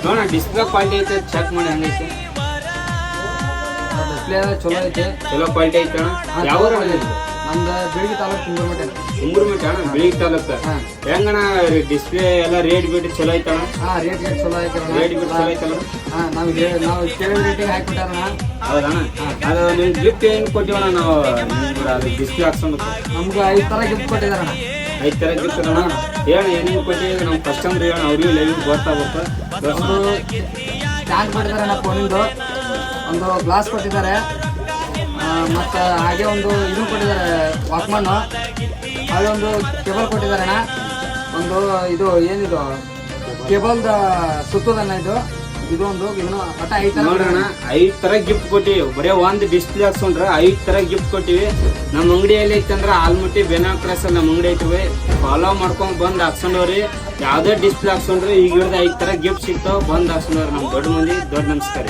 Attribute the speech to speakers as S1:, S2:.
S1: ನೋಡೋಣ display quality ಐತೆ check ಮಾಡಿ ಹಂಗೈತೆ
S2: ಡಿಸ್ಪ್ಲೇ ಚಲೋ ಐತೆ,
S1: ಚಲೋ ಕ್ವಾಲಿಟಿ ಐತೆ ಅಣ್ಣ. ಯಾವ ಊರು ಅಣ್ಣ ಇದು?
S2: ನಮ್ದು ಬೆಳಗ್ಗೆ ತಾಲೂಕು ಕುಂಬರ್ಮಠ.
S1: ಕುಂಬರ್ಮಠ ಅಣ್ಣ, ಬೆಳಗ್ಗೆ ತಾಲೂಕು. ಹೆಂಗಣ್ಣ ಡಿಸ್ಪ್ಲೇ ಎಲ್ಲ ರೇಟ್ ಬೀಟ್ ಚಲೋ ಐತಣ್ಣ?
S2: ರೇಟ್ ಚಲೋ ಐತೆ,
S1: ರೇಟ್ ಬೀಟ್ ಚಲೋ ಐತಲ್ಲ?
S2: ನಾವು ಕೇಳಿದ ರೇಟಿಗೆ ಹಾಕಿಬಿಟ್ಟಾರಣ.
S1: ಹೌದಣ್ಣ. ಅದು ನೀವು ಗಿಫ್ಟ್ ಏನು ಕೊಟ್ಟಿವಣ್ಣ ನಾವು ಅದು ಡಿಸ್ಪ್ಲೇ ಹಾಕ್ಸೋಣ?
S2: ನಮ್ಗೆ 5 ಥರ ಗಿಫ್ಟ್ ಕೊಟ್ಟಿದಾರಣ.
S1: 5 ಥರ ಗಿಫ್ಟ್ ಅಣ್ಣ. ಹೇಳ ಏನೇನು ಕೊಟ್ಟಿದ್ದೀವಿ ನಮ್ಮ ಕಸ್ಟಮರ್ ಹೇಳ, ಅವ್ರಿಗೂ ಲೈವ್ ಗೊತ್ತಾಗುತ್ತೆ.
S2: ಒಂದು ಸ್ಟ್ಯಾಂಡ್ ಕೊಟ್ಟಿದ್ದಾರೆ ನಾ ಫೋನಿಂದು, ಒಂದು ಗ್ಲಾಸ್ ಕೊಟ್ಟಿದ್ದಾರೆ, ಮತ್ತು ಹಾಗೆ ಒಂದು ಇದು ಕೊಟ್ಟಿದ್ದಾರೆ ವಾಕ್ಮನ್ನು, ಹಾಗೆ ಒಂದು ಕೇಬಲ್ ಕೊಟ್ಟಿದ್ದಾರೆ ಅಣ್ಣ. ಒಂದು ಇದು ಏನಿದು ಕೇಬಲ್ದ ಸುತ್ತದಣ್ಣ, ಇದು ಒಂದು ಇದನ್ನು ಒಟ್ಟ 5 ಥರ
S1: ನೋಡ್ರಣ್ಣ. 5 ಥರ ಗಿಫ್ಟ್ ಕೊಟ್ಟಿವಿ. ಬರೀ ಒಂದು ಡಿಸ್ಪ್ಲೇ ಹಾಕ್ಸೊಂಡ್ರೆ 5 ಥರ ಗಿಫ್ಟ್ ಕೊಟ್ಟಿವಿ. ನಮ್ಮ ಅಂಗಡಿಯಲ್ಲಿ ಐತಂದ್ರೆ ಆಲ್ಮಟ್ಟಿ ಬೆನಾಳ್ ಕ್ರಾಸ್ ನಮ್ಮ ಅಂಗಡಿ ಐತಿವಿ. ಫಾಲೋ ಮಾಡ್ಕೊಂಡು ಬಂದು ಹಾಕ್ಸೊಂಡವ್ರಿ. ಯಾವುದೇ ಡಿಸ್ಪ್ಲೇ ಹಾಕ್ಸೊಂಡ್ರಿ ಈಗ ಹಿಡಿದು 5 ಥರ ಗಿಫ್ಟ್ ಸಿಗ್ತಾವೆ. ಬಂದು ಹಾಕ್ಸೊಂಡವ್ರಿ. ನಮ್ಮ ದೊಡ್ಡ ಮಂದಿ ದೊಡ್ಡ ನಮಸ್ಕಾರ.